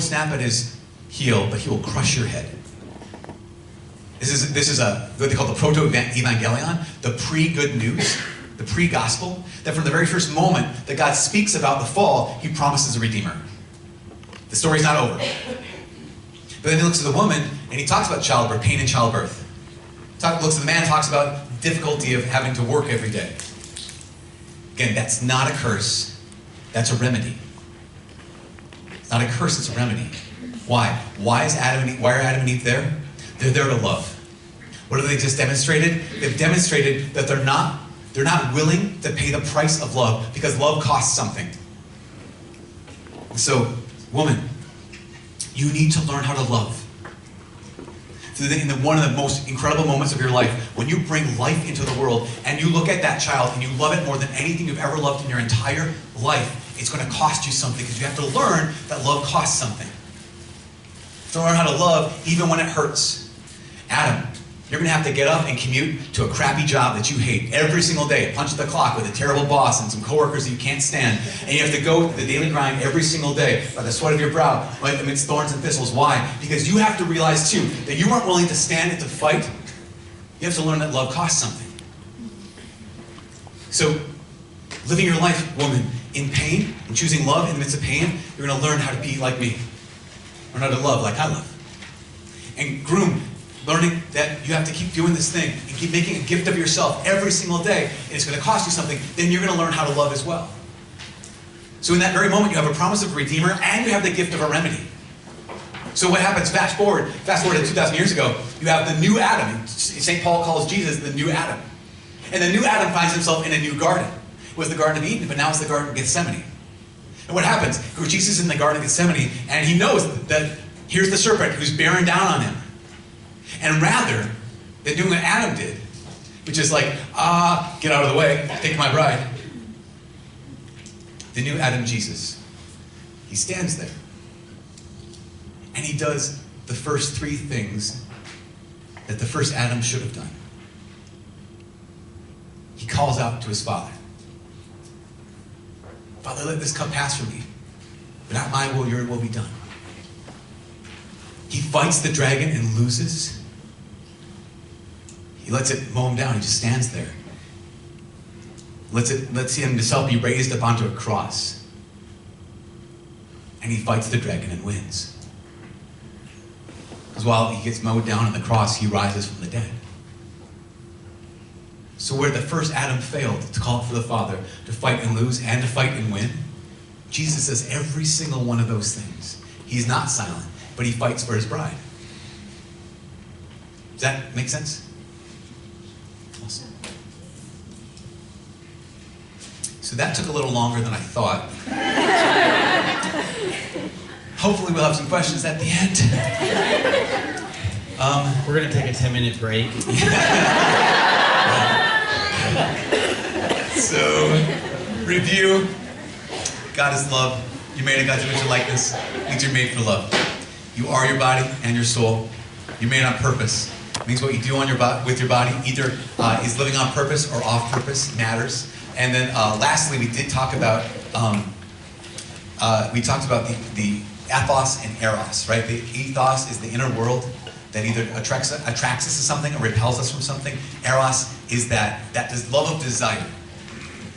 snap at his heel, but he will crush your head. This is what they call the proto-evangelion, the pre-good news, the pre-gospel, that from the very first moment that God speaks about the fall, he promises a redeemer. The story's not over. But then he looks at the woman, and he talks about childbirth, pain in childbirth. Looks at the man, talks about the difficulty of having to work every day. Again, that's not a curse. That's a remedy. It's not a curse, it's a remedy. Why? Why are Adam and Eve there? They're there to love. What have they just demonstrated? They've demonstrated that they're not willing to pay the price of love, because love costs something. So, woman, you need to learn how to love. So in one of the most incredible moments of your life, when you bring life into the world and you look at that child and you love it more than anything you've ever loved in your entire life, it's going to cost you something, because you have to learn that love costs something. You have to learn how to love even when it hurts. Adam, you're going to have to get up and commute to a crappy job that you hate every single day, punch the clock with a terrible boss and some coworkers that you can't stand, and you have to go the daily grind every single day by the sweat of your brow amidst thorns and thistles. Why? Because you have to realize too that you weren't willing to stand and to fight. You have to learn that love costs something. So, living your life, woman, in pain and choosing love in the midst of pain, you're going to learn how to be like me. Learn how to love like I love. And groom, learning that you have to keep doing this thing and keep making a gift of yourself every single day, and it's going to cost you something, then you're going to learn how to love as well. So in that very moment, you have a promise of a redeemer and you have the gift of a remedy. So what happens? Fast forward to 2,000 years ago, you have the new Adam. St. Paul calls Jesus the new Adam. And the new Adam finds himself in a new garden. It was the Garden of Eden, but now it's the Garden of Gethsemane. And what happens? Jesus is in the Garden of Gethsemane, and he knows that here's the serpent who's bearing down on him. And rather than doing what Adam did, which is like, get out of the way, take my bride, the new Adam, Jesus, he stands there. And he does the first three things that the first Adam should have done. He calls out to his Father. Father, let this cup pass from me, but not my will, your will be done. He fights the dragon and loses. He lets it mow him down. He just stands there. Lets him himself be raised up onto a cross. And he fights the dragon and wins. Because while he gets mowed down on the cross, he rises from the dead. So where the first Adam failed to call for the Father, to fight and lose, and to fight and win, Jesus does every single one of those things. He's not silent, but he fights for his bride. Does that make sense? Awesome. So that took a little longer than I thought. Hopefully we'll have some questions at the end. We're going to take a 10-minute break. So, review. God is love. You're made in God's image and likeness. It means you're made for love. You are your body and your soul. You're made on purpose. It means what you do on with your body either is living on purpose or off purpose matters. And then lastly, we did talk about the ethos and eros, right? The ethos is the inner world that either attracts us to something or repels us from something. Eros is that love of desire.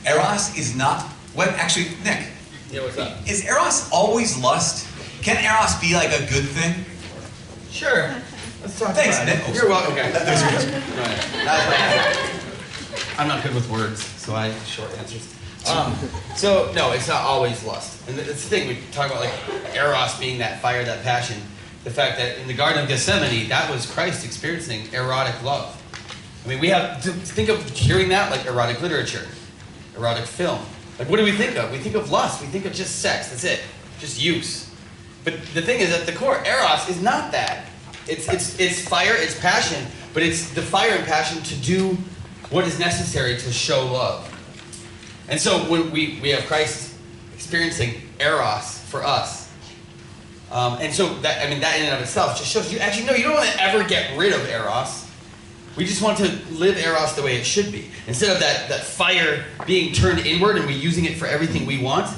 Eros is not what actually, Nick. Yeah, what's up? Is eros always lust? Can eros be like a good thing? Sure. Let's talk Thanks, about Nick. it. You're welcome. Okay. That was your Right. I'm not good with words, so I short answers. So no, it's not always lust, and it's the thing we talk about, like eros being that fire, that passion. The fact that in the Garden of Gethsemane, that was Christ experiencing erotic love. I mean, we have to think of hearing that like erotic literature, erotic film. Like, what do we think of? We think of lust. We think of just sex. That's it, just use. But the thing is, at the core, eros is not that. It's fire, it's passion, but it's the fire and passion to do what is necessary to show love. And so when we have Christ experiencing eros for us. And so that in and of itself just shows you actually, no, you don't want to ever get rid of eros. We just want to live eros the way it should be. Instead of that fire being turned inward and we using it for everything we want,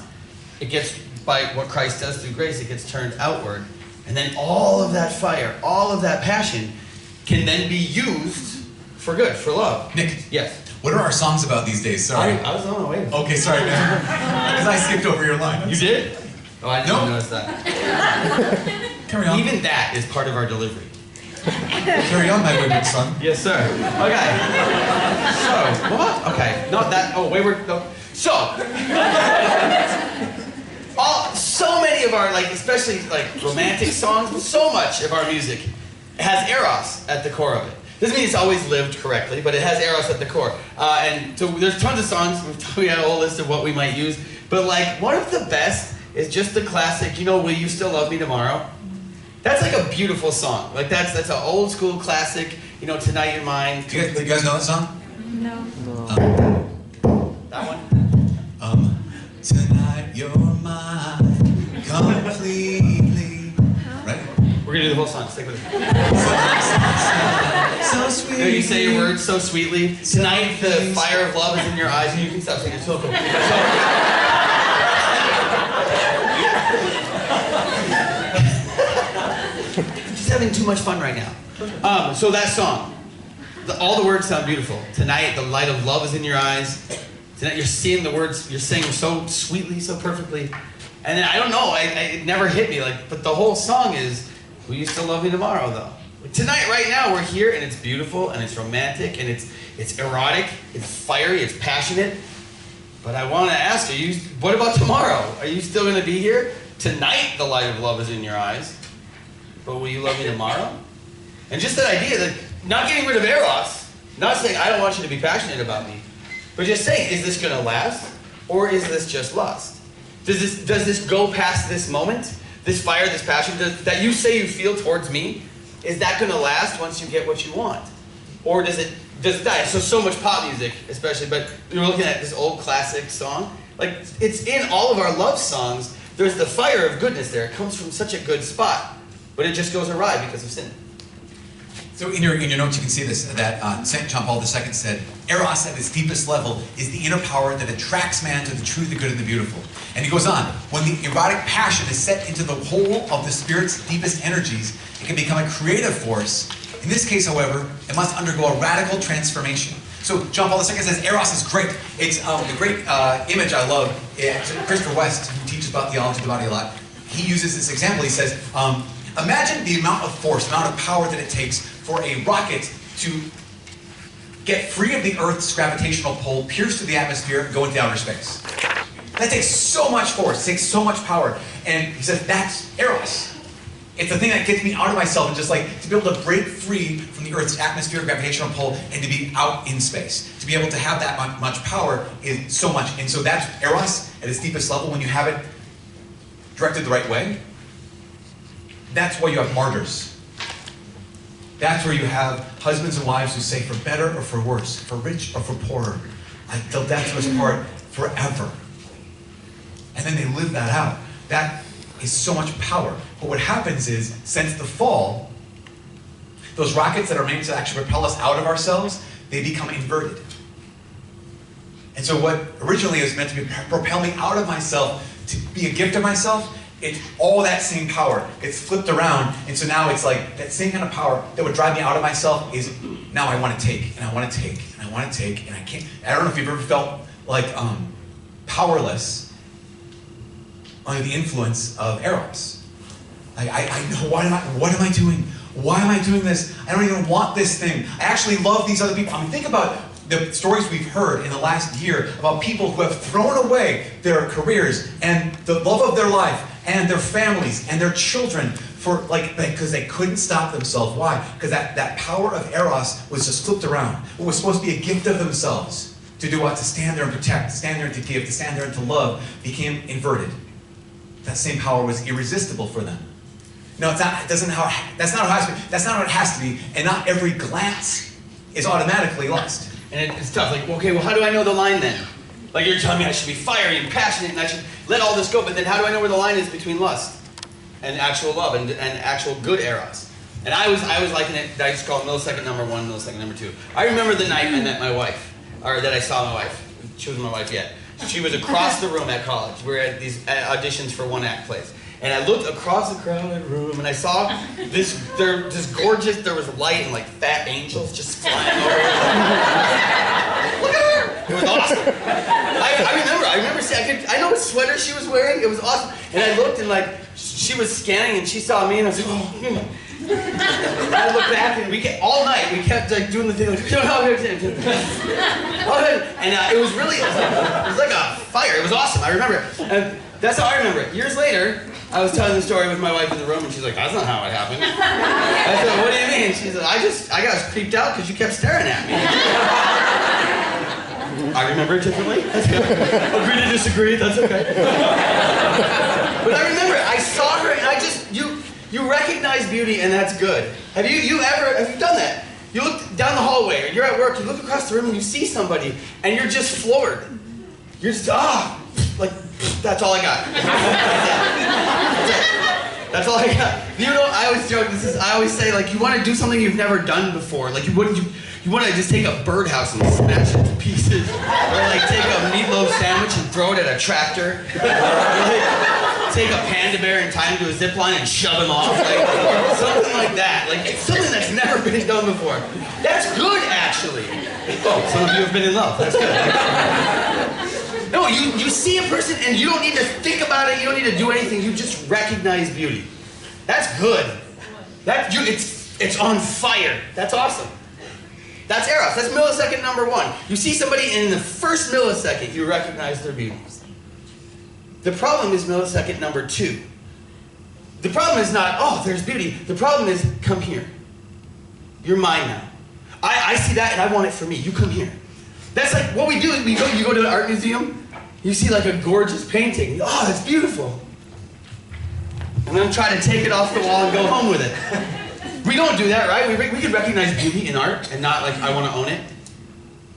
it gets by what Christ does through grace, it gets turned outward. And then all of that fire, all of that passion can then be used for good, for love. Nick. Yes. What are our songs about these days? Sorry. I was on my way. Okay, sorry, man. Because I skipped over your line. You did? Oh, I didn't notice that. Carry on. Even that is part of our delivery. Carry on, my wayward son. Yes, sir. Okay. So, what? Okay. Not that. Oh, wayward. No. So, so many of our, like, especially like romantic songs, but so much of our music has eros at the core of it. Doesn't mean it's always lived correctly, but it has eros at the core. And so there's tons of songs. We had a whole list of what we might use. But like, one of the best is just the classic, you know, Will You Still Love Me Tomorrow? That's like a beautiful song. Like that's an old school classic, you know, Tonight You're Mine. Do you guys know that song? No. That one? Tonight you're mine completely. Right? We're gonna do the whole song, stick with it. So sweet. You say your words so sweetly. Tonight the fire of love is in your eyes and you can stop singing. It's so cool. Just having too much fun right now. So that song, all the words sound beautiful. Tonight, the light of love is in your eyes. Tonight, you're seeing the words, you're saying them so sweetly, so perfectly. And then, I don't know, it never hit me. Like, but the whole song is, will you still love me tomorrow, though? Like, tonight, right now, we're here, and it's beautiful, and it's romantic, and it's erotic, it's fiery, it's passionate. But I want to ask you, what about tomorrow? Are you still going to be here? Tonight, the light of love is in your eyes. But will you love me tomorrow? And just that idea that not getting rid of eros, not saying I don't want you to be passionate about me, but just saying, is this going to last? Or is this just lust? Does this go past this moment? This fire, this passion that you say you feel towards me, is that going to last once you get what you want? Or does it die? So much pop music, especially, but we were looking at this old classic song. Like, it's in all of our love songs. There's the fire of goodness there. It comes from such a good spot. But it just goes awry because of sin. So in your notes you can see this, that St. John Paul II said, Eros at its deepest level is the inner power that attracts man to the true, the good, and the beautiful. And he goes on, when the erotic passion is set into the whole of the spirit's deepest energies, it can become a creative force. In this case, however, it must undergo a radical transformation. So John Paul II says Eros is great. It's the great image I love. Christopher West, who teaches about theology of the body a lot, he uses this example. He says, imagine the amount of force, amount of power that it takes for a rocket to get free of the Earth's gravitational pull, pierce through the atmosphere, and go into outer space. That takes so much force, takes so much power. And he says, that's Eros. It's the thing that gets me out of myself and just like to be able to break free from the Earth's atmosphere, gravitational pull, and to be out in space. To be able to have that much power is so much. And so that's Eros at its deepest level when you have it directed the right way. That's why you have martyrs. That's where you have husbands and wives who say, for better or for worse, for rich or for poorer, till death do us part forever. And then they live that out. That is so much power. But what happens is, since the fall, those rockets that are meant to actually propel us out of ourselves, they become inverted. And so what originally is meant to be propel me out of myself, to be a gift of myself, it's all that same power. It's flipped around, and so now it's like that same kind of power that would drive me out of myself is now I want to take, and I want to take, and I want to take, and I can't. I don't know if you've ever felt like powerless under the influence of eros. Like I know what am I doing? Why am I doing this? I don't even want this thing. I actually love these other people. I mean, think about the stories we've heard in the last year about people who have thrown away their careers and the love of their life and their families and their children for because they couldn't stop themselves. Why? Because that power of eros was just flipped around. What was supposed to be a gift of themselves to do what? To stand there and protect, to stand there and to give, to stand there and to love, became inverted. That same power was irresistible for them. No, it's not. That's not how it has to be. That's not how it has to be. And not every glance is automatically lust. And it's tough. Like, okay, well, how do I know the line then? Like, you're telling me I should be fiery and passionate and I should let all this go, but then how do I know where the line is between lust and actual love and actual good eros? And I was liking it. I just call it millisecond number 1, millisecond number 2. I remember the night I met my wife, or that I saw my wife. She wasn't my wife yet. She was across the room at college. We were at these auditions for one-act plays. And I looked across the crowded room, and I saw this gorgeous, there was light and like fat angels just flying over. Look at her! It was awesome. I remember seeing, I know what sweater she was wearing. It was awesome. And I looked and like, she was scanning and she saw me and I was like, oh, and I looked back and all night we kept like doing the thing like, and it was really, it was like a fire. It was awesome. I remember it. And that's how I remember it. Years later, I was telling the story with my wife in the room and she's like, that's not how it happened. I said, what do you mean? She said, I got creeped out because you kept staring at me. I remember it differently. That's good. Agree to disagree, that's okay. But I remember it. I saw her and I just, you recognize beauty and that's good. Have you done that? You look down the hallway or you're at work, you look across the room and you see somebody and you're just floored. You're just, like, that's all I got. That's all I got. You know, I always joke, I always say, like, you want to do something you've never done before. Like, you want to just take a birdhouse and smash it to pieces. Or, like, take a meatloaf sandwich and throw it at a tractor. Or, like, take a panda bear and tie him to a zip line and shove him off. Like, something like that. Like, it's something that's never been done before. That's good, actually. Oh, some of you have been in love. That's good. No, you see a person and you don't need to think about it, you don't need to do anything, you just recognize beauty. That's good. It's on fire. That's awesome. That's eros. That's millisecond number 1. You see somebody and in the first millisecond you recognize their beauty. The problem is millisecond number 2. The problem is not, oh, there's beauty. The problem is, come here. You're mine now. I see that and I want it for me. You come here. That's like what we do is you go to an art museum, you see like a gorgeous painting. Oh, that's beautiful. And then try to take it off the wall and go home with it. We don't do that, right? We can recognize beauty in art and not like, I want to own it.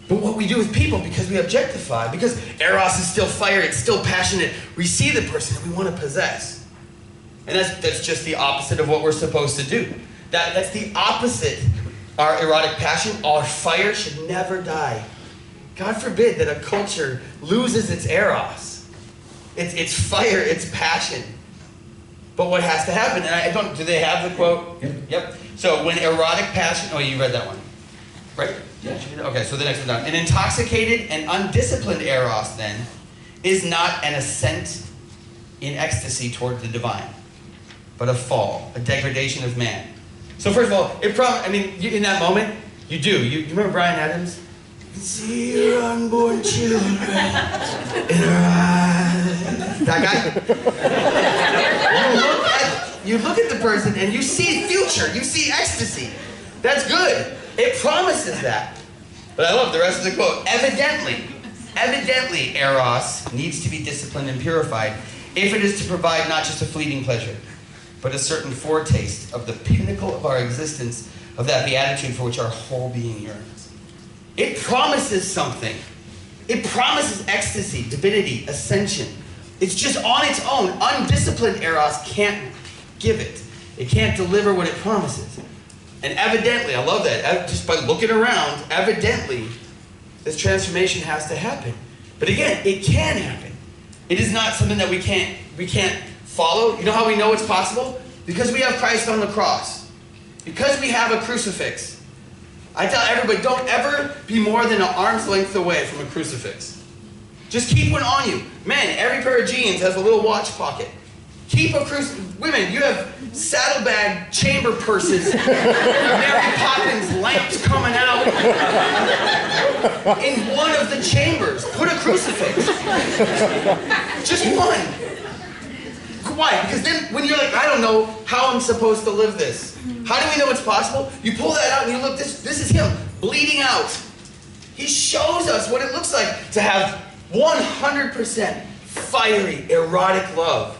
But what we do with people, because we objectify, because eros is still fire, it's still passionate, we see the person and we want to possess. And that's just the opposite of what we're supposed to do. That's the opposite. Our erotic passion, our fire should never die. God forbid that a culture loses its eros. It's fire, it's passion. But what has to happen, and do they have the quote? Yep. So when erotic passion, oh, you read that one, right? Yeah. Okay, so the next one down. An intoxicated and undisciplined eros, then, is not an ascent in ecstasy toward the divine, but a fall, a degradation of man. So first of all, in that moment, you do. You remember Bryan Adams? You can see your unborn children in her eyes. That guy? You look at the person and you see future. You see ecstasy. That's good. It promises that. But I love the rest of the quote. Evidently, eros needs to be disciplined and purified if it is to provide not just a fleeting pleasure, but a certain foretaste of the pinnacle of our existence, of that beatitude for which our whole being yearns. It promises something. It promises ecstasy, divinity, ascension. It's just on its own. Undisciplined eros can't give it. It can't deliver what it promises. And evidently, I love that, just by looking around, evidently, this transformation has to happen. But again, it can happen. It is not something that we can't follow. You know how we know it's possible? Because we have Christ on the cross. Because we have a crucifix. I tell everybody, don't ever be more than an arm's length away from a crucifix. Just keep one on you. Men, every pair of jeans has a little watch pocket. Keep a crucifix. Women, you have saddlebag chamber purses. Mary Poppins lamps coming out. In one of the chambers, put a crucifix. Just one. Why? Because then when you're like, I don't know how I'm supposed to live this. How do we know it's possible? You pull that out and you look, this is him bleeding out. He shows us what it looks like to have 100% fiery, erotic love,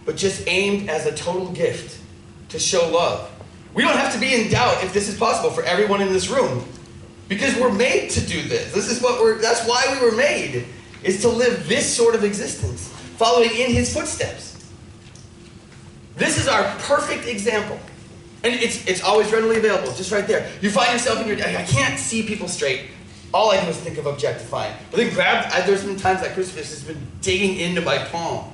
but just aimed as a total gift to show love. We don't have to be in doubt if this is possible for everyone in this room, because we're made to do this. That's why we were made, is to live this sort of existence, following in his footsteps. This is our perfect example. And it's always readily available, just right there. You find yourself in your, I can't see people straight. all I do is think of objectifying. But then there's been times that crucifix has been digging into my palm.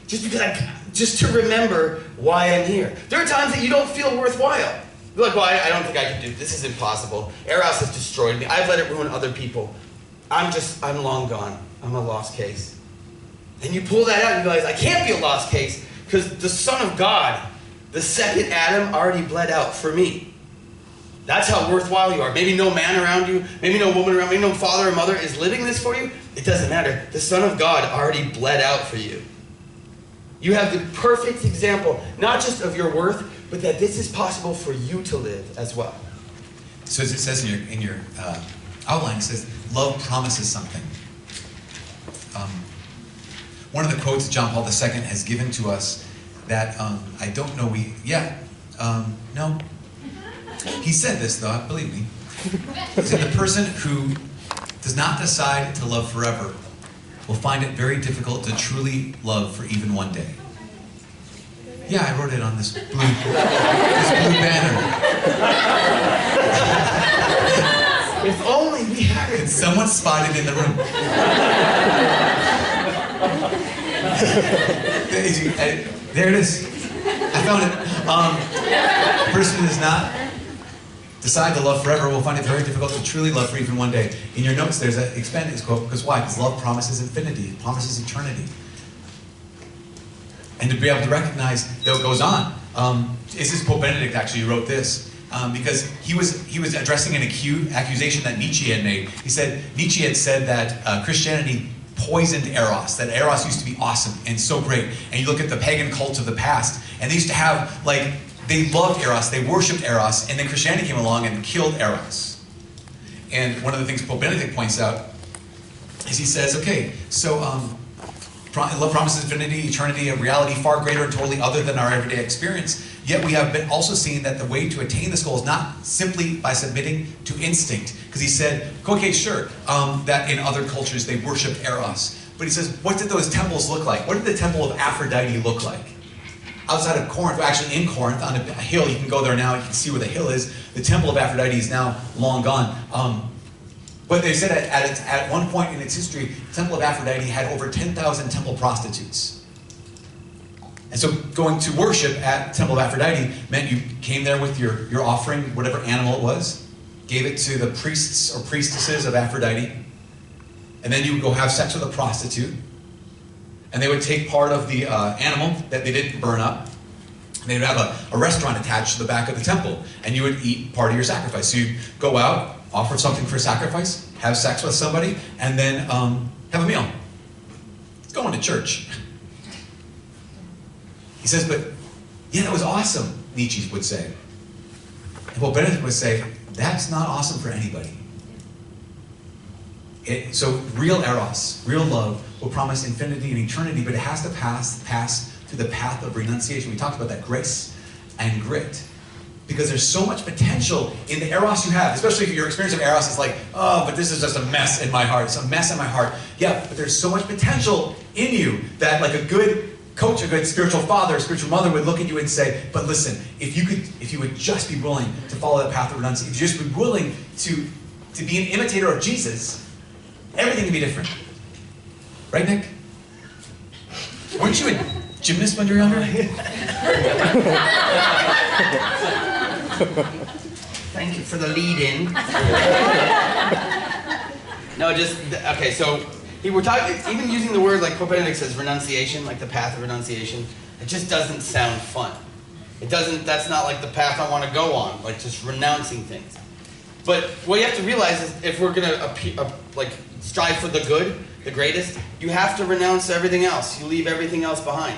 Just to remember why I'm here. There are times that you don't feel worthwhile. You're like, well, I don't think I can do this. This is impossible. Eros has destroyed me. I've let it ruin other people. I'm long gone. I'm a lost case. And you pull that out and you realize, I can't be a lost case because the Son of God, the second Adam, already bled out for me. That's how worthwhile you are. Maybe no man around you, maybe no woman around, maybe no father or mother is living this for you. It doesn't matter. The Son of God already bled out for you. You have the perfect example, not just of your worth, but that this is possible for you to live as well. So as it says in your outline, it says, love promises something. One of the quotes John Paul II has given to us that I don't know no. He said this though, believe me. He said, the person who does not decide to love forever will find it very difficult to truly love for even one day. Yeah, I wrote it on this blue banner. If only we had it. Someone spotted in the room. There it is. I found it. The person who does not decide to love forever will find it very difficult to truly love for even one day. In your notes, there's an expanded quote, because why? Because love promises infinity, it promises eternity. And to be able to recognize that it goes on. This is Pope Benedict actually who wrote this, because he was addressing an accusation that Nietzsche had made. Nietzsche had said that Christianity poisoned eros, that eros used to be awesome and so great. And you look at the pagan cults of the past, and they used to have, they loved eros, they worshipped eros, and then Christianity came along and killed eros. And one of the things Pope Benedict points out is he says, okay, so love promises infinity, eternity, a reality far greater and totally other than our everyday experience. Yet we have been also seen that the way to attain this goal is not simply by submitting to instinct. Because he said, okay, sure, that in other cultures they worshipped eros. But he says, what did those temples look like? What did the temple of Aphrodite look like? Outside of Corinth, actually in Corinth, on a hill, you can go there now, you can see where the hill is. The temple of Aphrodite is now long gone. But they said at one point in its history, the temple of Aphrodite had over 10,000 temple prostitutes. And so going to worship at the temple of Aphrodite meant you came there with your offering, whatever animal it was, gave it to the priests or priestesses of Aphrodite, and then you would go have sex with a prostitute, and they would take part of the animal that they didn't burn up, and they would have a restaurant attached to the back of the temple, and you would eat part of your sacrifice. So you'd go out, offer something for sacrifice, have sex with somebody, and then have a meal. It's going to church. He says, but yeah, that was awesome, Nietzsche would say. And Pope Benedict would say, that's not awesome for anybody. So real eros, real love, will promise infinity and eternity, but it has to pass through the path of renunciation. We talked about that, grace and grit. Because there's so much potential in the eros you have, especially if your experience of eros is like, oh, but this is just a mess in my heart. It's a mess in my heart. Yeah, but there's so much potential in you that like a good coach, a good spiritual father, a spiritual mother would look at you and say, but listen, if you would just be willing to follow that path of renunciation, if you just be willing to be an imitator of Jesus, everything can be different. Right, Nick? Weren't you a gymnast when you were younger? Thank you for the lead-in. No, okay, so we're talking, even using the word like Pope Benedict says, renunciation, like the path of renunciation, it just doesn't sound fun. That's not like the path I want to go on, like just renouncing things. But what you have to realize is if we're going to strive for the good, the greatest, you have to renounce everything else. You leave everything else behind.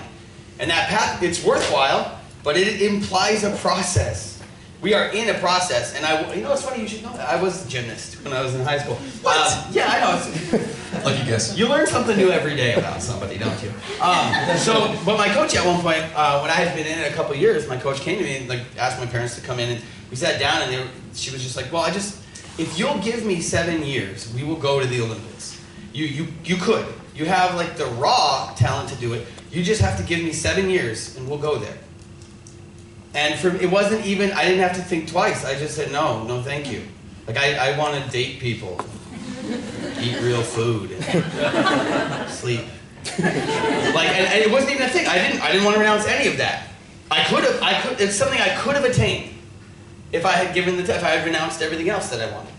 And that path, it's worthwhile, but it implies a process. We are in a process, and you know what's funny? You should know that. I was a gymnast when I was in high school. What? Yeah, I know. Lucky guess. You learn something new every day about somebody, don't you? But my coach at one point, when I had been in it a couple of years, my coach came to me and asked my parents to come in, and we sat down, and she was just like, well, if you'll give me 7 years, we will go to the Olympics. You could. You have the raw talent to do it. You just have to give me 7 years, and we'll go there. And it wasn't even, I didn't have to think twice. I just said, no, thank you. I want to date people. Eat real food. Sleep. And it wasn't even a thing. I didn't want to renounce any of that. It's something I could have attained if I had if I had renounced everything else that I wanted.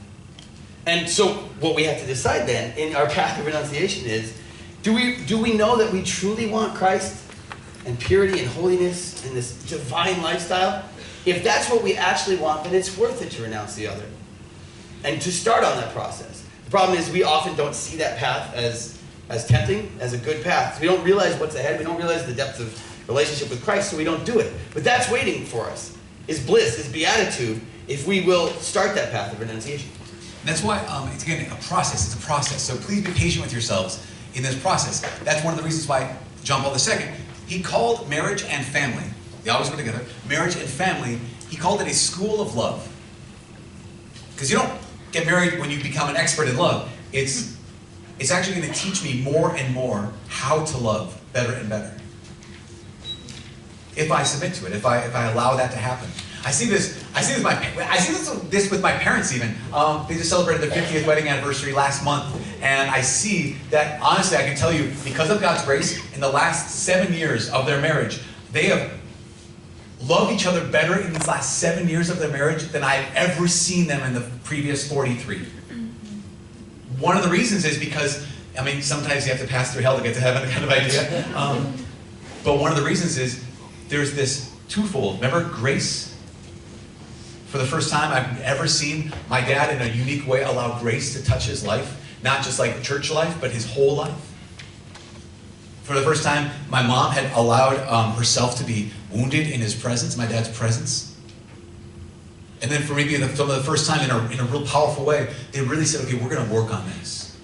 And so what we have to decide then in our path of renunciation is, do we know that we truly want Christ and purity and holiness and this divine lifestyle? If that's what we actually want, then it's worth it to renounce the other and to start on that process. The problem is we often don't see that path as tempting, as a good path. We don't realize what's ahead. We don't realize the depth of relationship with Christ, so we don't do it. But that's waiting for us, is bliss, is beatitude, if we will start that path of renunciation. And that's why it's, again, a process. It's a process. So please be patient with yourselves in this process. That's one of the reasons why John Paul II, he called marriage and family, they always go together, marriage and family, he called it a school of love. Because you don't get married when you become an expert in love. It's actually going to teach me more and more how to love better and better. If I submit to it, if I allow that to happen. I see this with my parents even. They just celebrated their 50th wedding anniversary last month, and I see that, honestly, I can tell you, because of God's grace, in the last 7 years of their marriage, they have loved each other better in these last 7 years of their marriage than I've ever seen them in the previous 43. One of the reasons is because, I mean, sometimes you have to pass through hell to get to heaven, kind of idea. But one of the reasons is there's this twofold. Remember grace? For the first time I've ever seen my dad in a unique way allow grace to touch his life. Not just like church life, but his whole life. For the first time, my mom had allowed herself to be wounded in his presence, my dad's presence. And then for maybe for the first time in a real powerful way, they really said, okay, we're going to work on this.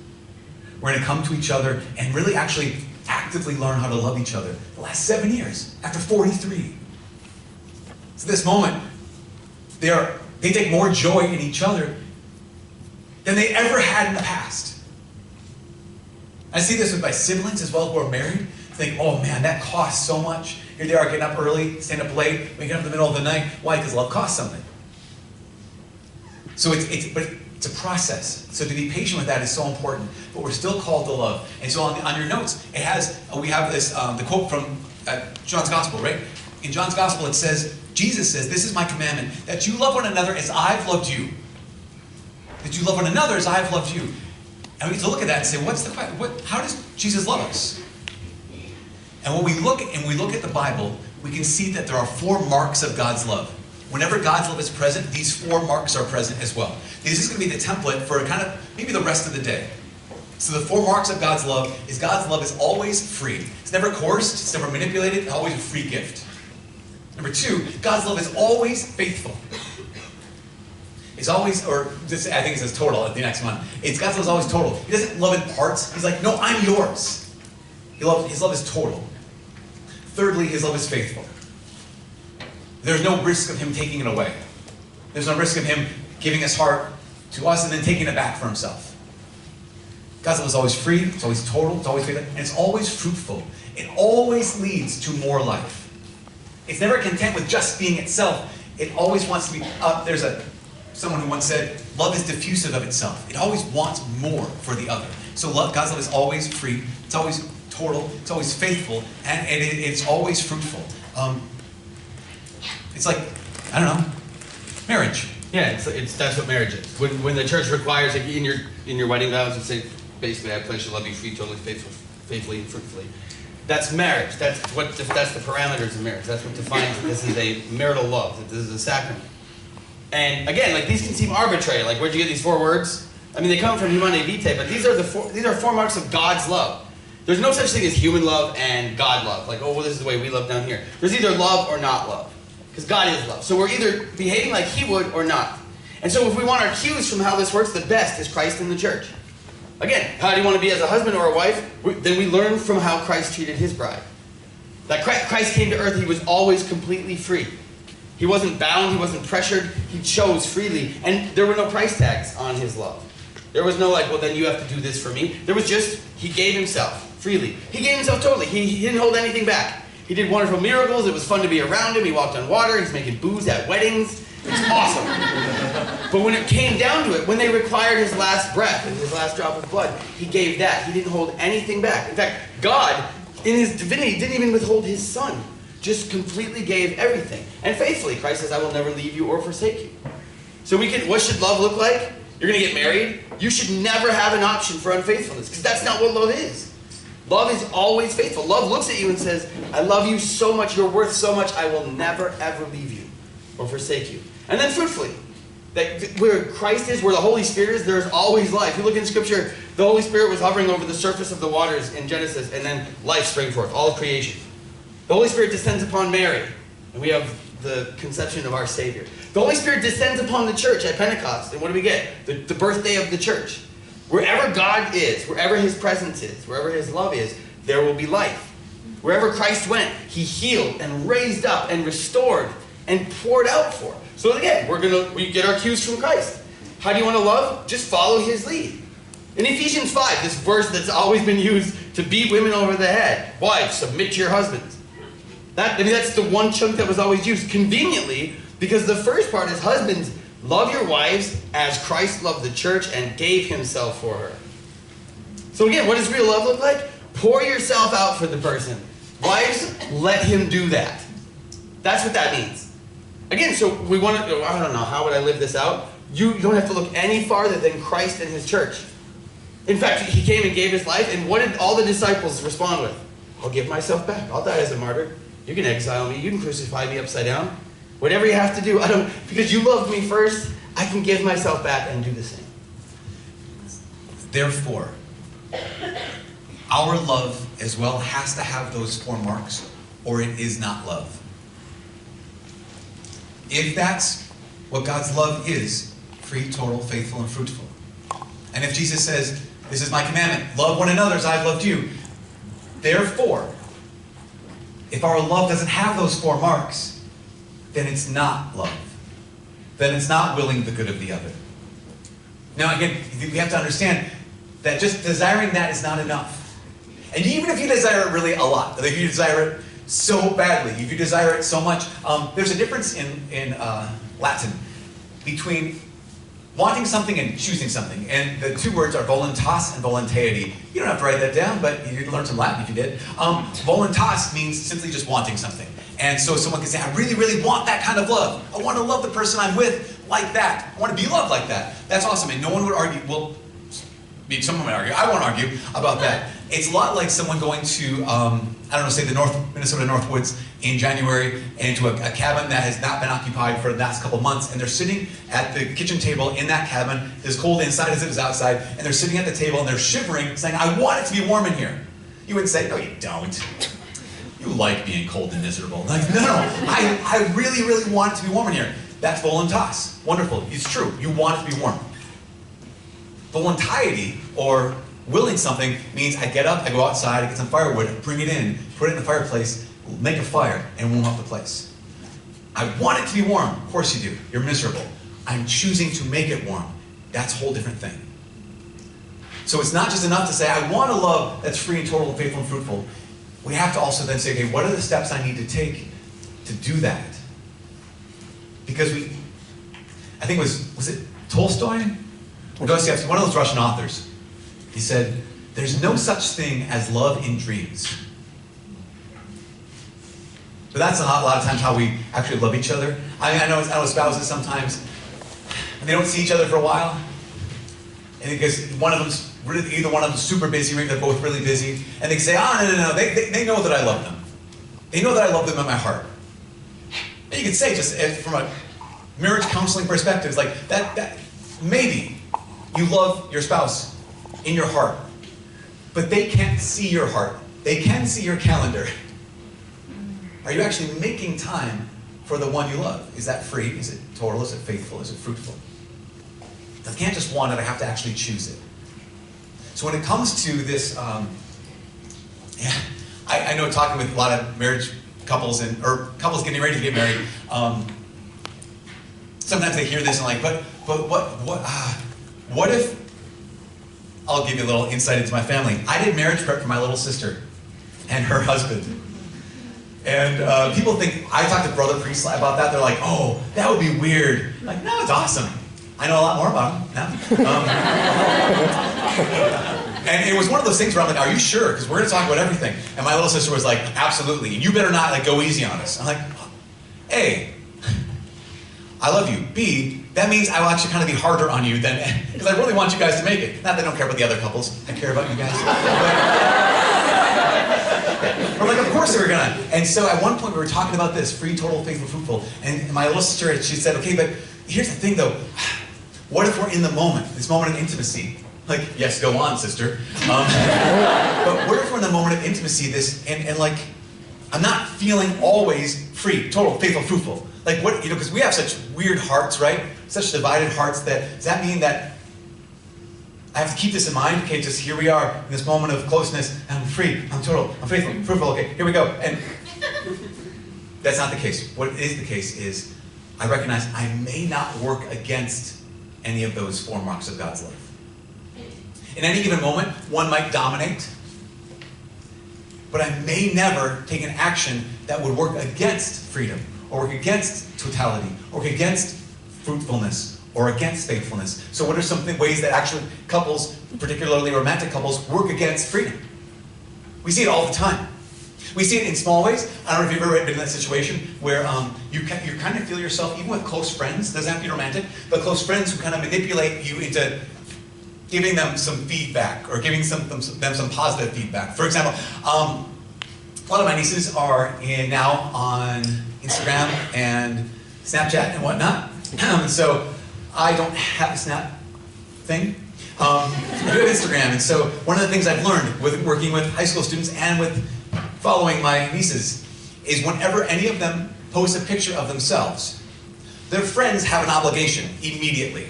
We're going to come to each other and really actually actively learn how to love each other. The last 7 years, after 43. So this moment, they take more joy in each other than they ever had in the past. I see this with my siblings as well who are married. Think, oh man, that costs so much. Here they are getting up early, staying up late, waking up in the middle of the night. Why? Because love costs something. So it's a process. So to be patient with that is so important. But we're still called to love. And so on your notes, we have this the quote from John's Gospel, right? In John's Gospel, it says, Jesus says, "This is my commandment, that you love one another as I've loved you." That you love one another as I've loved you. And we need to look at that and say, what's the question? How does Jesus love us? And when we look at the Bible, we can see that there are 4 marks of God's love. Whenever God's love is present, these 4 marks are present as well. This is going to be the template for kind of maybe the rest of the day. So the 4 marks of God's love is always free. It's never coerced, it's never manipulated, it's always a free gift. Number 2, God's love is always faithful. It's always, or this, I think it says total at the next one. God's love is always total. He doesn't love in parts. He's like, no, I'm yours. His love is total. Thirdly, his love is faithful. There's no risk of him taking it away. There's no risk of him giving his heart to us and then taking it back for himself. God's love is always free, it's always total, it's always faithful, and it's always fruitful. It always leads to more life. It's never content with just being itself. It always wants to be, there's someone who once said, love is diffusive of itself. It always wants more for the other. So God's love is always free, it's always total, it's always faithful, and it's always fruitful. It's like, I don't know, marriage. Yeah, that's what marriage is. When the church requires, like in your wedding vows, you say, basically, I pledge to love you free, totally, faithfully, and fruitfully. That's marriage. That's the parameters of marriage. That's what defines that this is a marital love, that this is a sacrament. And again, like these can seem arbitrary. Like, where'd you get these 4 words? I mean, they come from Humanae Vitae, but these are 4 marks of God's love. There's no such thing as human love and God love. Like, oh, well, this is the way we love down here. There's either love or not love. Because God is love. So we're either behaving like he would or not. And so if we want our cues from how this works, the best is Christ in the church. Again, how do you want to be as a husband or a wife? Then we learn from how Christ treated his bride. That Christ came to earth, he was always completely free. He wasn't bound, he wasn't pressured, he chose freely. And there were no price tags on his love. There was no like, well then you have to do this for me. There was just, he gave himself freely. He gave himself totally. He didn't hold anything back. He did wonderful miracles, it was fun to be around him, he walked on water, he's making booze at weddings. It's awesome. But when it came down to it, when they required his last breath and his last drop of blood, he gave that. He didn't hold anything back. In fact, God, in his divinity, didn't even withhold his son. Just completely gave everything. And faithfully, Christ says, I will never leave you or forsake you. So what should love look like? You're going to get married. You should never have an option for unfaithfulness, because that's not what love is. Love is always faithful. Love looks at you and says, I love you so much, you're worth so much, I will never, ever leave you or forsake you. And then fruitfully, that where Christ is, where the Holy Spirit is, there's always life. You look in Scripture, the Holy Spirit was hovering over the surface of the waters in Genesis, and then life sprang forth, all of creation. The Holy Spirit descends upon Mary, and we have the conception of our Savior. The Holy Spirit descends upon the church at Pentecost, and what do we get? The birthday of the church. Wherever God is, wherever his presence is, wherever his love is, there will be life. Wherever Christ went, he healed and raised up and restored and poured out for. So again, we get our cues from Christ. How do you want to love? Just follow his lead. In Ephesians 5, this verse that's always been used to beat women over the head. Wives, submit to your husbands. That's the one chunk that was always used conveniently, because the first part is husbands, love your wives as Christ loved the church and gave himself for her. So again, what does real love look like? Pour yourself out for the person. Wives, let him do that. That's what that means. Again, so we want to, I don't know, how would I live this out? You don't have to look any farther than Christ and his church. In fact, he came and gave his life, and what did all the disciples respond with? I'll give myself back. I'll die as a martyr. You can exile me. You can crucify me upside down. Whatever you have to do, because you loved me first, I can give myself back and do the same. Therefore, our love as well has to have those 4 marks, or it is not love. If that's what God's love is, free, total, faithful, and fruitful. And if Jesus says, this is my commandment, love one another as I've loved you. Therefore, if our love doesn't have those 4 marks, then it's not love. Then it's not willing the good of the other. Now again, we have to understand that just desiring that is not enough. And even if you desire it really a lot, if you desire it so badly, if you desire it so much, there's a difference in Latin between wanting something and choosing something. And the 2 words are voluntas and voluntatea. You don't have to write that down, but you learned some Latin if you did. Voluntas means simply just wanting something. And so someone can say, I really, really want that kind of love. I want to love the person I'm with like that. I want to be loved like that. That's awesome. And no one would argue, well, maybe someone might argue. I won't argue about that. It's a lot like someone going to, I don't know, say the Minnesota North Woods in January and into a cabin that has not been occupied for the last couple months, and they're sitting at the kitchen table in that cabin, as cold inside as it is outside, and they're sitting at the table and they're shivering, saying, I want it to be warm in here. You wouldn't say, no, you don't. You like being cold and miserable. Like, no, I really, really want it to be warm in here. That's voluntas. Wonderful. It's true. You want it to be warm. Voluntatea, or willing something, means I get up, I go outside, I get some firewood, bring it in, put it in the fireplace, make a fire, and warm up the place. I want it to be warm. Of course you do. You're miserable. I'm choosing to make it warm. That's a whole different thing. So it's not just enough to say, I want a love that's free and total and faithful and fruitful. We have to also then say, okay, what are the steps I need to take to do that? Because I think was it Tolstoy? Dostoevsky, one of those Russian authors. He said, there's no such thing as love in dreams. But that's a lot of times how we actually love each other. I know spouses sometimes, and they don't see each other for a while. And because either one of them's super busy, maybe they're both really busy, and they say, no. They know that I love them. They know that I love them in my heart. And you could say, just from a marriage counseling perspective, it's like that maybe you love your spouse in your heart, but they can't see your heart. They can see your calendar. Are you actually making time for the one you love? Is that free? Is it total? Is it faithful? Is it fruitful? I can't just want it, I have to actually choose it. So when it comes to this, I know talking with a lot of marriage couples or couples getting ready to get married, sometimes they hear this and like, but what if, I'll give you a little insight into my family. I did marriage prep for my little sister and her husband. And people think, I talked to brother priests about that, they're like, oh, that would be weird. I'm like, no, it's awesome. I know a lot more about him now. And it was one of those things where I'm like, are you sure? Because we're going to talk about everything. And my little sister was like, absolutely. And you better not like go easy on us. I'm like, A, I love you. B, that means I will actually kind of be harder on you than, because I really want you guys to make it. Not that I don't care about the other couples. I care about you guys. We're like, of course they were gonna. And so at one point we were talking about this, free, total, faithful, fruitful. And my little sister, she said, okay, but here's the thing though. What if we're in the moment, this moment of intimacy? Like, yes, go on, sister. But what if we're in the moment of intimacy, and like, I'm not feeling always free, total, faithful, fruitful. Like what, because we have such weird hearts, right? Such divided hearts does that mean that I have to keep this in mind? Okay, just here we are in this moment of closeness. I'm free, I'm total, I'm faithful, fruitful, okay, here we go. And that's not the case. What is the case is I recognize I may not work against any of those 4 marks of God's love. In any given moment, one might dominate, but I may never take an action that would work against freedom, or work against totality, or work against fruitfulness, or against faithfulness. So what are some ways that actually couples, particularly romantic couples, work against freedom? We see it all the time. We see it in small ways. I don't know if you've ever been in that situation where you kind of feel yourself, even with close friends, doesn't have to be romantic, but close friends who kind of manipulate you into giving them some feedback, or giving them some positive feedback. For example, a lot of my nieces are now on Instagram and Snapchat and whatnot. So I don't have a Snap thing. I do have Instagram, and so one of the things I've learned with working with high school students and with following my nieces is whenever any of them post a picture of themselves, their friends have an obligation immediately.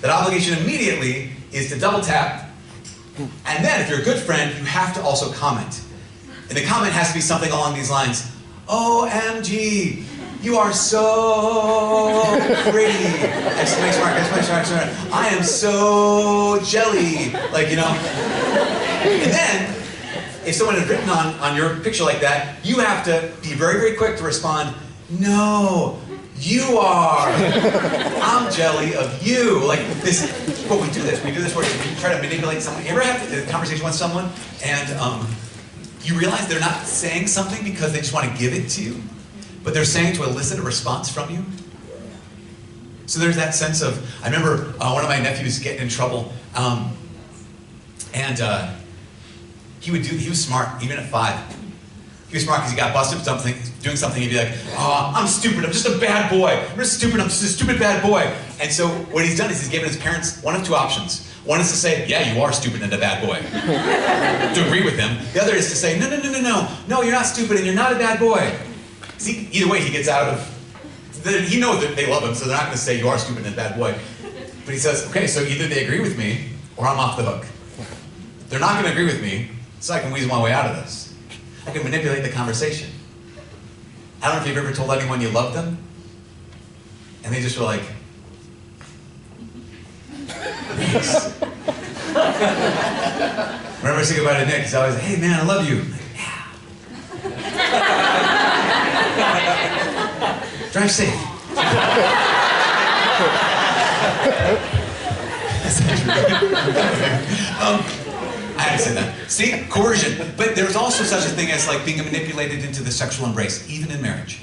That obligation immediately is to double tap, and then if you're a good friend, you have to also comment. And the comment has to be something along these lines: OMG, you are so pretty! Exclamation mark, exclamation mark, exclamation mark. I am so jelly! Like, And then, if someone had written on your picture like that, you have to be very, very quick to respond, no, you are. I'm jelly of you. Like this, but we do this where we try to manipulate someone. You ever have a conversation with someone and you realize they're not saying something because they just want to give it to you, but they're saying it to elicit a response from you? So there's that sense of, I remember one of my nephews getting in trouble, he was smart, even at 5. He was smart because he got busted for doing something, he'd be like, oh, I'm stupid, I'm just a bad boy. I'm just stupid, I'm just a stupid bad boy. And so what he's done is he's given his parents one of 2 options. One is to say, yeah, you are stupid and a bad boy, to agree with him. The other is to say, no, you're not stupid and you're not a bad boy. See, either way, he gets out of, he knows that they love him, so they're not going to say you are stupid and a bad boy. But he says, okay, so either they agree with me, or I'm off the hook. They're not going to agree with me, so I can weasel my way out of this. I can manipulate the conversation. I don't know if you've ever told anyone you love them, and they just were like, thanks. Whenever I say goodbye to Nick, he's always like, hey man, I love you. I'm like, yeah. Drive safe. I had to say that. See, coercion. But there's also such a thing as like being manipulated into the sexual embrace, even in marriage.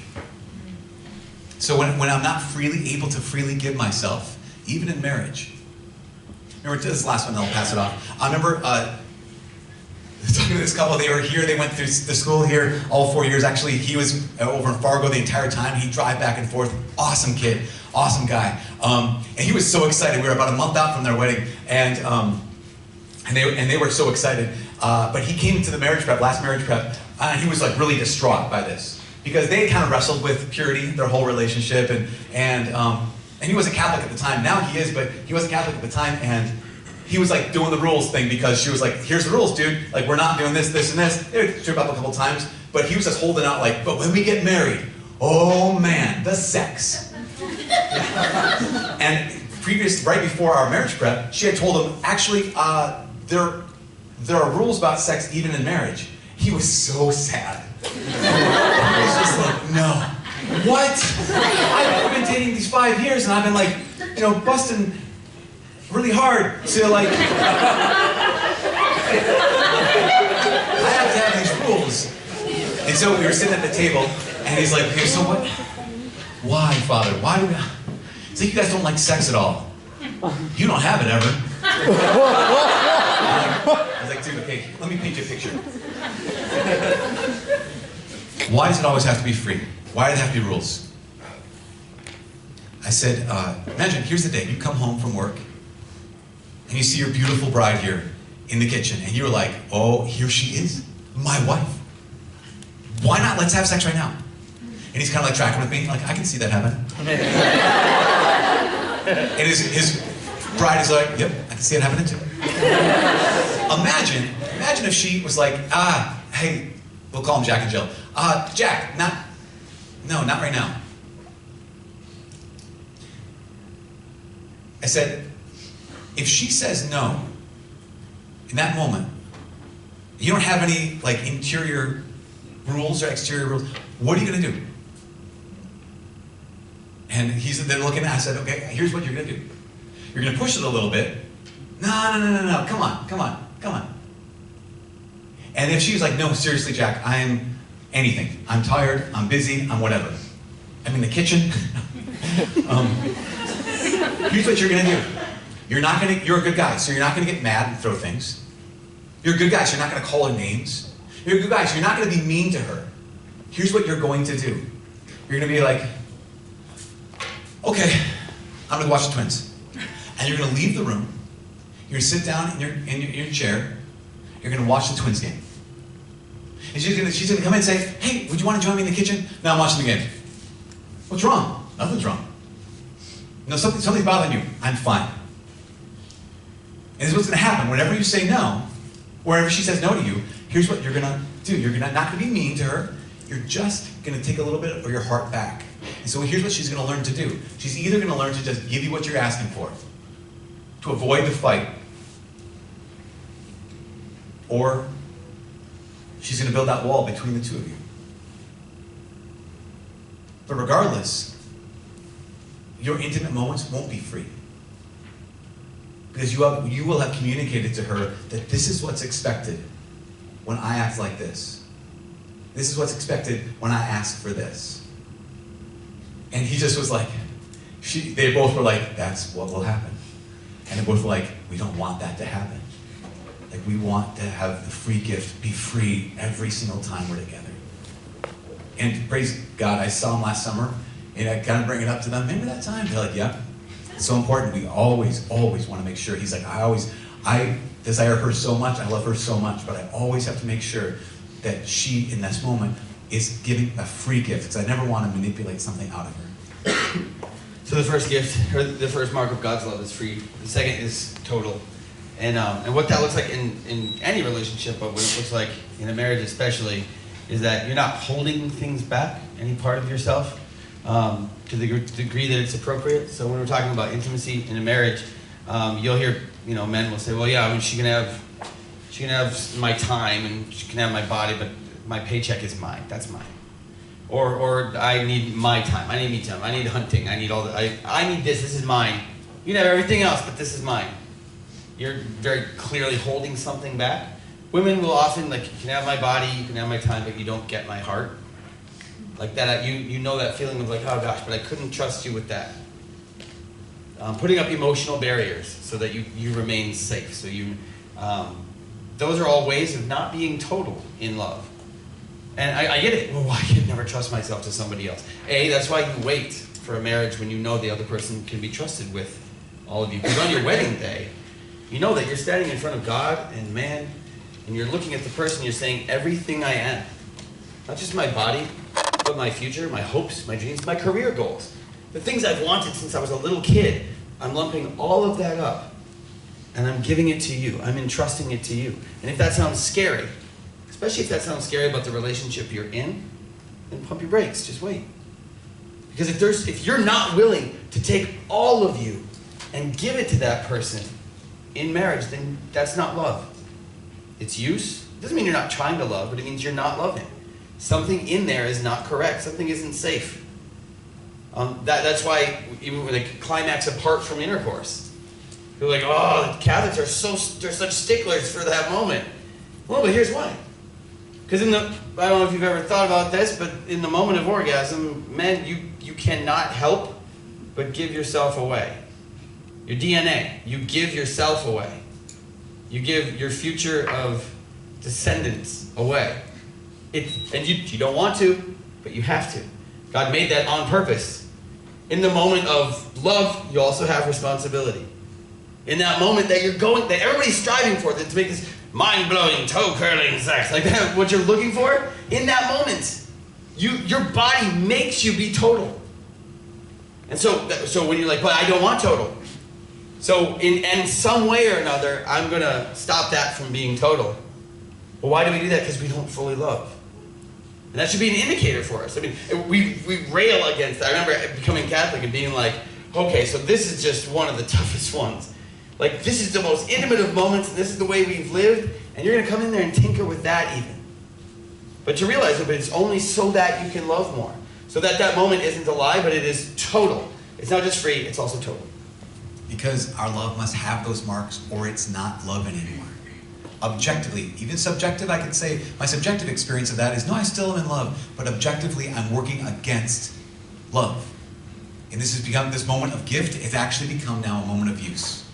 So when I'm not able to freely give myself, even in marriage. Remember this last one, and I'll pass it off. I remember talking to this couple, they were here, they went through the school here all 4 years. Actually, he was over in Fargo the entire time. He'd drive back and forth. Awesome kid, awesome guy. And he was so excited. We were about a month out from their wedding, and they were so excited. But he came to the marriage prep, last marriage prep, and he was like really distraught by this. Because they had kind of wrestled with purity, their whole relationship, and he wasn't Catholic at the time. Now he is, but he wasn't Catholic at the time, and he was like doing the rules thing because she was like, here's the rules, dude. Like, we're not doing this, this, and this. They would trip up a couple times, but he was just holding out like, but when we get married, oh man, the sex. And right before our marriage prep, she had told him, actually, there are rules about sex even in marriage. He was so sad. no. What? I've been dating these 5 years and I've been like, you know, busting really hard to like, I have to have these rules. And so we were sitting at the table and he's like, okay, so what? Why, Father? Why do we? It's like you guys don't like sex at all. You don't have it ever. I was like, dude, okay, let me paint you a picture. Why does it always have to be free? Why do there have to be rules? I said, imagine, here's the day. You come home from work, and you see your beautiful bride here in the kitchen, and you're like, oh, here she is, my wife. Why not? Let's have sex right now. And he's kind of like tracking with me, like, I can see that happen. And his bride is like, yep, I can see it happening too. Imagine if she was like, hey, we'll call him Jack and Jill. Jack, not right now. I said, if she says no, in that moment, you don't have any like interior rules or exterior rules, what are you gonna do? And they're looking at, I said, okay, here's what you're gonna do. You're gonna push it a little bit. No, come on. And if she's like, no, seriously, Jack, I'm anything. I'm tired, I'm busy, I'm whatever. I'm in the kitchen. Here's what you're gonna do. You're a good guy, so you're not gonna get mad and throw things. You're a good guy, so you're not gonna call her names. You're a good guy, so you're not gonna be mean to her. Here's what you're going to do. You're gonna be like, okay, I'm gonna watch the Twins. And you're gonna leave the room. You're gonna sit down in your chair. You're gonna watch the Twins game. And she's gonna come in and say, hey, would you want to join me in the kitchen? No, I'm watching the game. What's wrong? Nothing's wrong. No, something's bothering you. I'm fine. And this is what's gonna happen. Whenever you say no, wherever she says no to you, here's what you're gonna do. You're not gonna be mean to her. You're just gonna take a little bit of your heart back. And so here's what she's gonna learn to do. She's either gonna learn to just give you what you're asking for, to avoid the fight, or she's gonna build that wall between the two of you. But regardless, your intimate moments won't be free. Because you will have communicated to her that this is what's expected when I act like this. This is what's expected when I ask for this. And he just was like, they both were like, that's what will happen. And they both were like, we don't want that to happen. Like, we want to have the free gift be free every single time we're together. And praise God, I saw him last summer, and I kind of bring it up to them. Remember that time? They're like, yeah. It's so important. We always want to make sure. He's like, I desire her so much. I love her so much, but I always have to make sure that she, in this moment, is giving a free gift, because I never want to manipulate something out of her. So the first gift, or the first mark of God's love is free. The second is total. And what that looks like in any relationship, but what it looks like in a marriage especially, is that you're not holding things back, any part of yourself, to the degree that it's appropriate. So when we're talking about intimacy in a marriage, you'll hear, men will say, well, yeah, I mean, she can have my time and she can have my body, but my paycheck is mine. That's mine. Or I need my time. I need me time. I need hunting. I need I need this. This is mine. You can have everything else, but this is mine. You're very clearly holding something back. Women will often, like, you can have my body, you can have my time, but you don't get my heart. Like that, you know that feeling of like, oh gosh, but I couldn't trust you with that. Putting up emotional barriers so that you remain safe. So those are all ways of not being total in love. And I get it. Well, I could never trust myself to somebody else. That's why you wait for a marriage when you know the other person can be trusted with all of you. Because on your wedding day, you know that you're standing in front of God and man, and you're looking at the person, you're saying everything I am. Not just my body, but my future, my hopes, my dreams, my career goals. The things I've wanted since I was a little kid. I'm lumping all of that up, and I'm giving it to you. I'm entrusting it to you. And if that sounds scary, especially if that sounds scary about the relationship you're in, then pump your brakes, just wait. Because if you're not willing to take all of you and give it to that person in marriage, then that's not love. It's use. It doesn't mean you're not trying to love, but it means you're not loving. Something in there is not correct. Something isn't safe. That's why even when they climax apart from intercourse, they're like, oh, the Catholics they're such sticklers for that moment. Well, but here's why. Because I don't know if you've ever thought about this, but in the moment of orgasm, men, you cannot help but give yourself away. Your DNA, you give yourself away. You give your future of descendants away. And you don't want to, but you have to. God made that on purpose. In the moment of love, you also have responsibility. In that moment that everybody's striving for, to make this mind-blowing, toe-curling sex, like that, what you're looking for, in that moment, your body makes you be total. And so when you're like, but I don't want total. So in some way or another, I'm going to stop that from being total. Well, why do we do that? Because we don't fully love. And that should be an indicator for us. I mean, we rail against that. I remember becoming Catholic and being like, okay, so this is just one of the toughest ones. Like, this is the most intimate of moments, and this is the way we've lived, and you're going to come in there and tinker with that even. But to realize that it's only so that you can love more. So that moment isn't a lie, but it is total. It's not just free, it's also total. Because our love must have those marks, or it's not love anymore. Objectively, even subjective, I could say, my subjective experience of that is, no, I still am in love, but objectively, I'm working against love. And this has become, this moment of gift, it's actually become now a moment of use.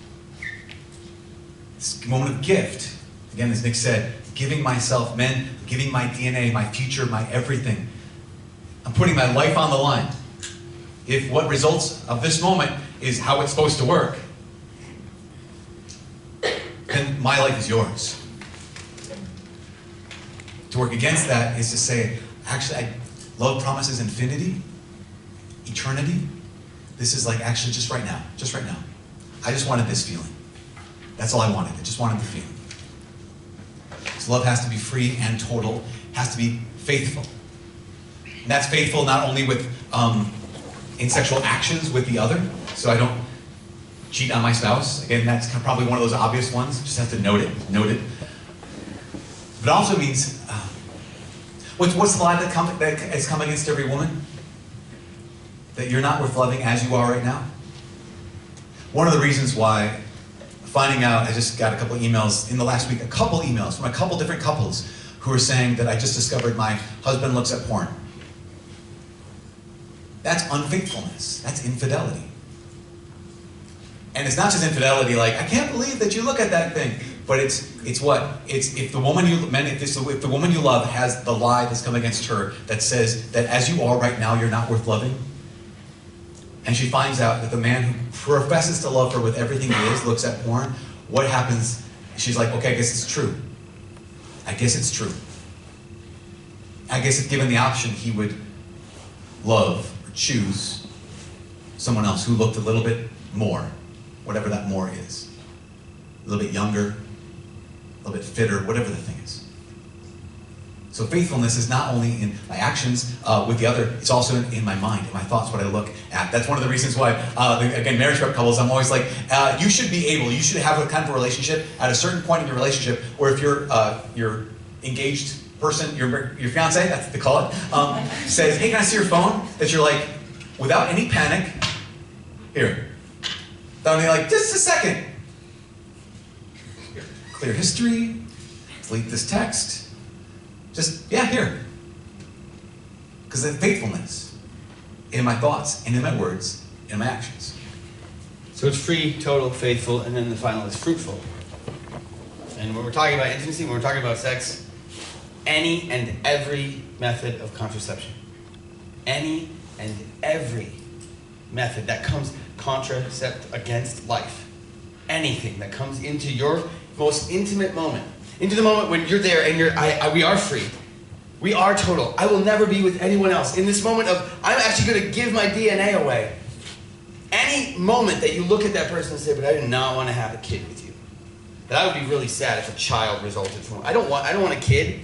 This moment of gift, again, as Nick said, giving myself, men, giving my DNA, my future, my everything. I'm putting my life on the line. If what results of this moment is how it's supposed to work, then my life is yours. To work against that is to say, actually, love promises infinity, eternity. This is like actually just right now, just right now. I just wanted this feeling. That's all I wanted. I just wanted the feeling. So love has to be free and total, has to be faithful. And that's faithful not only with in sexual actions with the other, so I don't cheat on my spouse. Again, that's probably one of those obvious ones. Just have to note it. But it also means, what's the lie that has come against every woman? That you're not worth loving as you are right now? One of the reasons why, finding out, I just got a couple emails in the last week, a couple emails from a couple different couples who are saying that I just discovered my husband looks at porn. That's unfaithfulness. That's infidelity. And it's not just infidelity like, I can't believe that you look at that thing. But it's what? It's if the woman if the woman you love has the lie that's come against her that says that as you are right now, you're not worth loving. And she finds out that the man who professes to love her with everything he is looks at porn, what happens? She's like, okay, I guess it's true. I guess it's true. I guess if given the option, he would love or choose someone else who looked a little bit more, whatever that more is. A little bit younger, a little bit fitter, whatever the thing is. So faithfulness is not only in my actions with the other, it's also in my mind, in my thoughts, what I look at. That's one of the reasons why, again, marriage prep couples, I'm always like, you should have a kind of a relationship at a certain point in your relationship where if your engaged person, your fiance, that's what they call it, says, hey, can I see your phone? That you're like, without any panic, here. Without any like, just a second. Clear history, delete this text. Just, yeah, here. Because the faithfulness in my thoughts and in my words and in my actions. So it's free, total, faithful, and then the final is fruitful. And when we're talking about intimacy, when we're talking about sex, any and every method of contraception, any and every method that comes contracept against life, anything that comes into your most intimate moment, into the moment when you're there and we are free. We are total. I will never be with anyone else. In this moment of, I'm actually going to give my DNA away. Any moment that you look at that person and say, but I do not want to have a kid with you. That I would be really sad if a child resulted from it. I don't want a kid.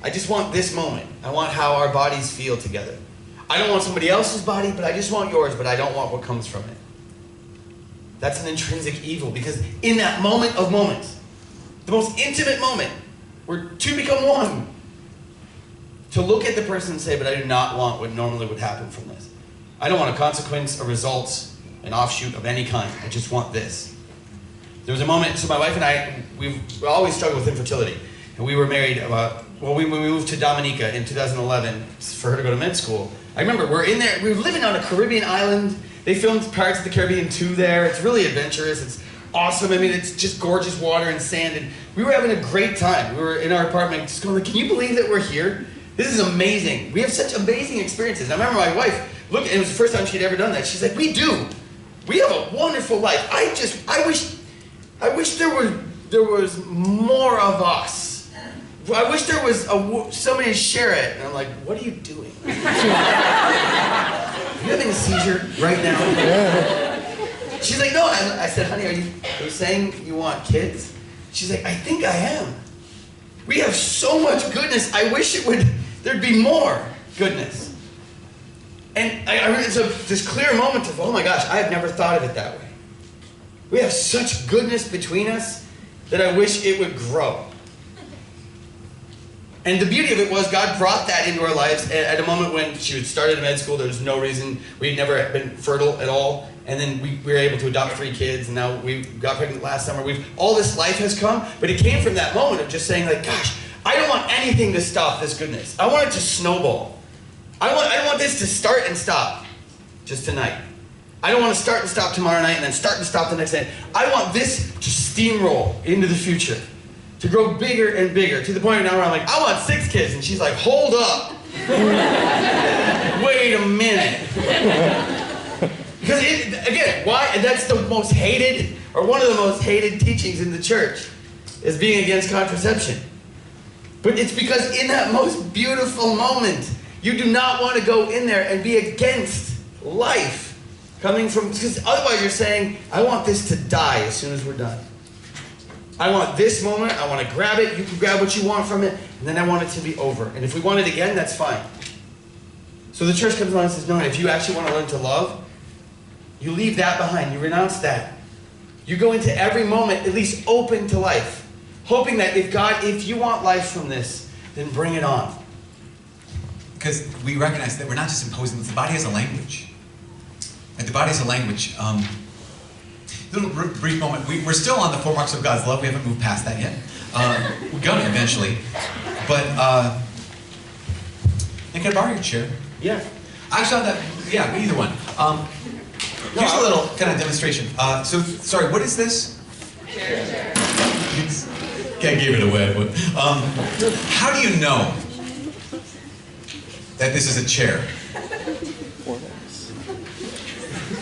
I just want this moment. I want how our bodies feel together. I don't want somebody else's body, but I just want yours, but I don't want what comes from it. That's an intrinsic evil, because in that moment of moments, the most intimate moment, where two become one, To look at the person and say, but I do not want what normally would happen from this. I don't want a consequence, a result, an offshoot of any kind. I just want this. There was a moment, so my wife and I, we always struggled with infertility. And we were married, when we moved to Dominica in 2011 for her to go to med school. I remember we're in there, we were living on a Caribbean island. They filmed Pirates of the Caribbean 2 there. It's really adventurous. It's awesome. I mean, it's just gorgeous water and sand. And we were having a great time. We were in our apartment just going like, can you believe that we're here? This is amazing. We have such amazing experiences. I remember my wife, look, it was the first time she'd ever done that. She's like, we do. We have a wonderful life. I wish there was more of us. I wish there was somebody to share it. And I'm like, what are you doing? Are you having a seizure right now? She's like, no. I said, honey, are you saying you want kids? She's like, I think I am. We have so much goodness. I wish there'd be more goodness. And it's this clear moment of, oh my gosh, I have never thought of it that way. We have such goodness between us that I wish it would grow. And the beauty of it was God brought that into our lives at a moment when she had started med school. There was no reason. We'd never been fertile at all. And then we were able to adopt 3 kids, and now we got pregnant last summer. All this life has come, but it came from that moment of just saying like, gosh, I don't want anything to stop this goodness. I want it to snowball. I want this to start and stop just tonight. I don't want to start and stop tomorrow night and then start and stop the next night. I want this to steamroll into the future, to grow bigger and bigger, to the point now where I'm like, I want 6 kids. And she's like, hold up. Wait a minute. Because, again, why? And that's the most hated, or one of the most hated teachings in the church, is being against contraception. But it's because in that most beautiful moment, you do not want to go in there and be against life coming from, because otherwise you're saying, I want this to die as soon as we're done. I want this moment, I want to grab it, you can grab what you want from it, and then I want it to be over. And if we want it again, that's fine. So the church comes along and says, no, if you actually want to learn to love, you leave that behind, you renounce that. You go into every moment at least open to life, hoping that if you want life from this, then bring it on. Because we recognize that we're not just imposing this. The body has a language. And the body has a language. Little brief moment. We're still on the 4 marks of God's love. We haven't moved past that yet. We're going to eventually. But, can I borrow your chair? Yeah. Actually, yeah, either one. Here's a little kind of demonstration. Sorry, what is this? Chair. I gave it away. But, how do you know that this is a chair?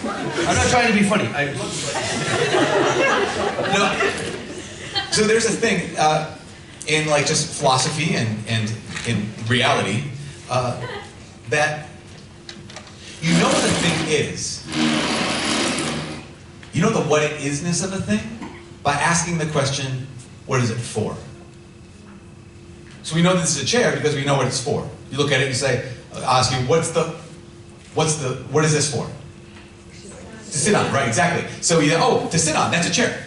I'm not trying to be funny. No. So there's a thing in like just philosophy and in reality that you know what a thing is. You know the what it isness of a thing by asking the question, what is it for? So we know this is a chair because we know what it's for. You look at it and you say, ask you, what is this for? To sit on, right, exactly. So to sit on, that's a chair.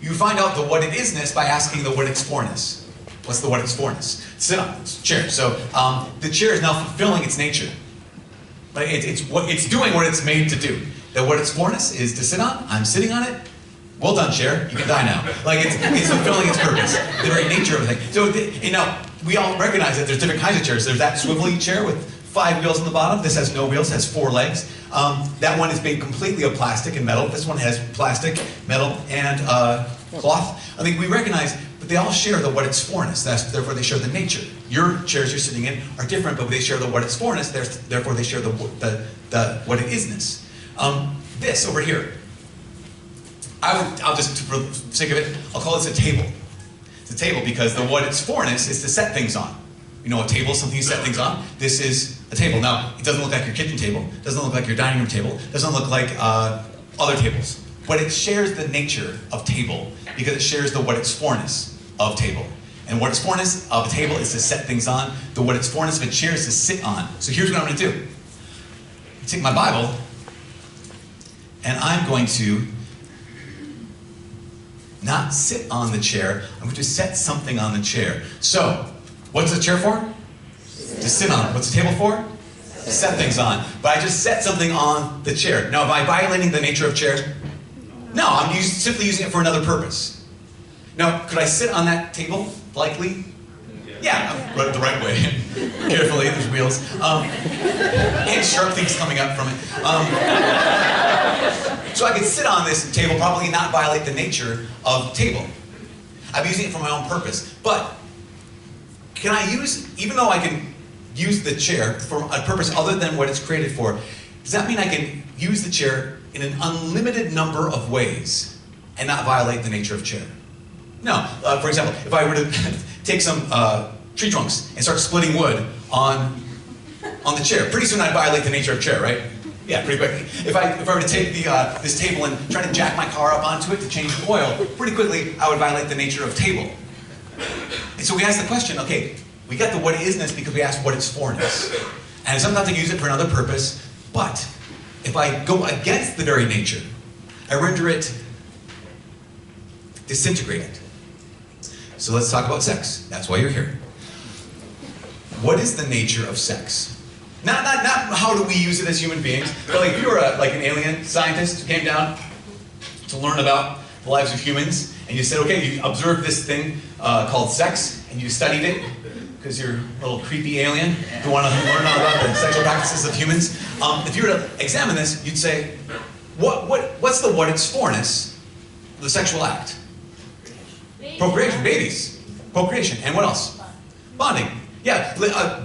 You find out the what it isness by asking the what it's forness. What's the what it's forness? Sit on, it's a chair. So the chair is now fulfilling its nature. Like it's doing what it's made to do. That what its forness is to sit on, I'm sitting on it. Well done, chair, you can die now. Like it's fulfilling its purpose. The very nature of a thing. So we all recognize that there's different kinds of chairs. There's that swivelly chair with 5 wheels on the bottom. This has no wheels, has 4 legs. That one is made completely of plastic and metal. This one has plastic, metal, and cloth. I think we recognize, but they all share the what it's forness. Therefore, they share the nature. Your chairs you're sitting in are different, but they share the what it's forness. Therefore, they share the what it isness. This over here, I'll just, for the sake of it, I'll call this a table. It's a table because the what it's forness is to set things on. You know, a table is something you set things on. This is a table. Now, it doesn't look like your kitchen table. It doesn't look like your dining room table. It doesn't look like other tables. But it shares the nature of table because it shares the what it's forness of table. And what it's forness of a table is to set things on. The what it's forness of a chair is to sit on. So here's what I'm going to do. I take my Bible, and I'm going to not sit on the chair. I'm going to set something on the chair. So, what's the chair for? To sit on. What's the table for? To set things on. But I just set something on the chair. Now, am I violating the nature of chair? No, I'm simply using it for another purpose. Now, could I sit on that table? Likely. Yeah, I wrote it the right way. Carefully, there's wheels. And sharp things coming up from it. So I could sit on this table, probably not violate the nature of the table. I'm using it for my own purpose. But can I use, even though I can use the chair for a purpose other than what it's created for, does that mean I can use the chair in an unlimited number of ways and not violate the nature of chair? No. For example, if I were to take some tree trunks and start splitting wood on the chair, pretty soon I'd violate the nature of chair, right? Yeah, pretty quickly. If I were to take this table and try to jack my car up onto it to change the oil, pretty quickly I would violate the nature of table. And so we ask the question, okay, we got the what isness because we asked what its forness. And sometimes I use it for another purpose, but if I go against the very nature, I render it disintegrated. So let's talk about sex. That's why you're here. What is the nature of sex? Not how do we use it as human beings, but like if you were like an alien scientist who came down to learn about the lives of humans, and you said, okay, you observed this thing called sex, and you studied it, because you're a little creepy alien who want to learn all about the sexual practices of humans. If you were to examine this, you'd say, what's the what its forness of the sexual act? Procreation, babies, procreation, and what else? Bonding. Yeah,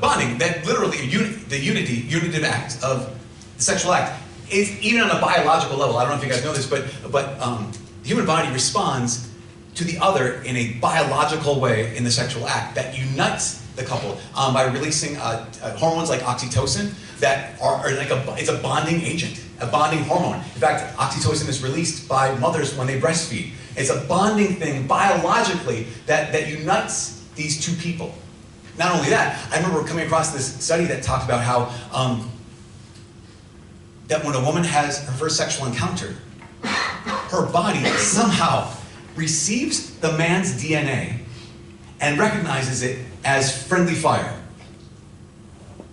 bonding, that literally, the unitive act of the sexual act is even on a biological level. I don't know if you guys know this, but the human body responds to the other in a biological way in the sexual act that unites the couple by releasing hormones like oxytocin that are like it's a bonding agent, a bonding hormone. In fact, oxytocin is released by mothers when they breastfeed. It's a bonding thing biologically that unites these two people. Not only that, I remember coming across this study that talked about how that when a woman has her first sexual encounter, her body somehow receives the man's DNA and recognizes it as friendly fire.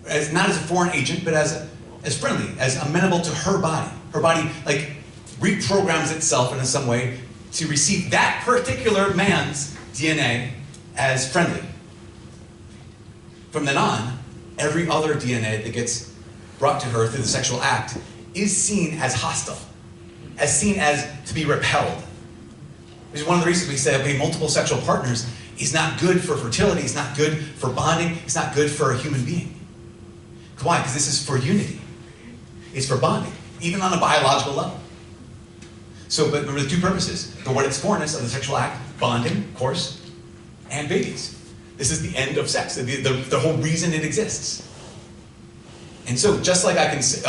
Not as a foreign agent, but as friendly, as amenable to her body. Her body like reprograms itself in some way to receive that particular man's DNA as friendly. From then on, every other DNA that gets brought to her through the sexual act is seen as hostile, as seen as to be repelled. Which is one of the reasons we say, okay, multiple sexual partners is not good for fertility, it's not good for bonding, it's not good for a human being. Why? Because this is for unity. It's for bonding, even on a biological level. So, but remember the two purposes. The what its forness of the sexual act, bonding, of course, and babies. This is the end of sex, the whole reason it exists. And so, just like I can say,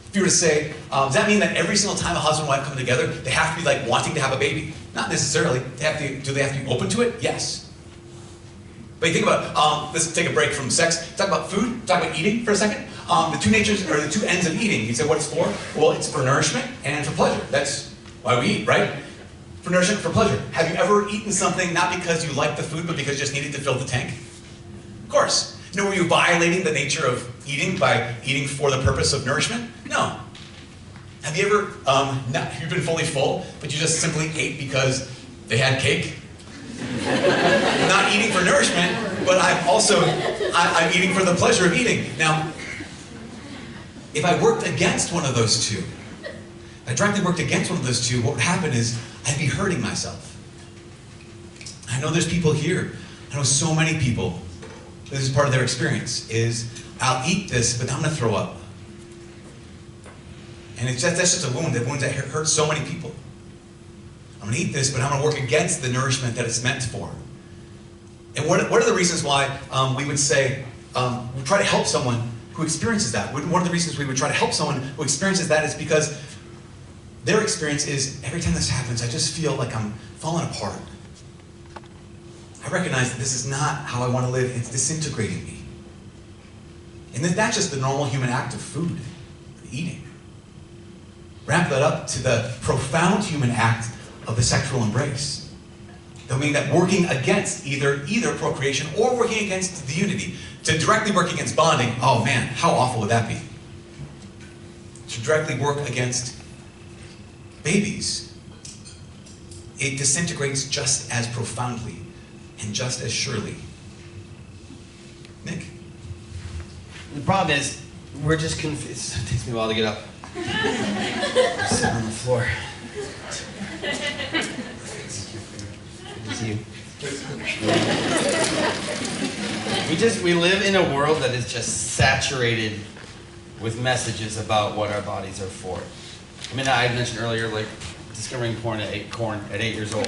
if you were to say, does that mean that every single time a husband and wife come together, they have to be like wanting to have a baby? Not necessarily. Do they have to be open to it? Yes. But you think about, let's take a break from sex, talk about food, talk about eating for a second. The two natures, or the two ends of eating, you say what it's for? Well, it's for nourishment and for pleasure. That's why we eat, right? For nourishment, for pleasure. Have you ever eaten something not because you like the food, but because you just needed to fill the tank? Of course. You know, were you violating the nature of eating by eating for the purpose of nourishment? No. Have you ever, you've been fully full, but you just simply ate because they had cake? Not eating for nourishment, but I'm eating for the pleasure of eating. Now, if I worked against one of those two, if I directly worked against one of those two, what would happen is I'd be hurting myself. I know there's people here, I know so many people, this is part of their experience, is I'll eat this, but I'm going to throw up. And that's just a wound that hurts so many people. I'm going to eat this, but I'm going to work against the nourishment that it's meant for. And what are the reasons why we would say, we try to help someone who experiences that? One of the reasons we would try to help someone who experiences that is because their experience is, every time this happens, I just feel like I'm falling apart. I recognize that this is not how I want to live. It's disintegrating me. And that's just the normal human act of food, eating. Wrap that up to the profound human act of the sexual embrace. That would mean that working against either procreation or working against the unity. To directly work against bonding, oh man, how awful would that be? To directly work against babies, it disintegrates just as profoundly and just as surely. Nick? The problem is, we're just confused. It takes me a while to get up. I'm sitting on the floor. Good to see you. We live in a world that is just saturated with messages about what our bodies are for. I mean, I mentioned earlier, like, discovering porn at 8 years old.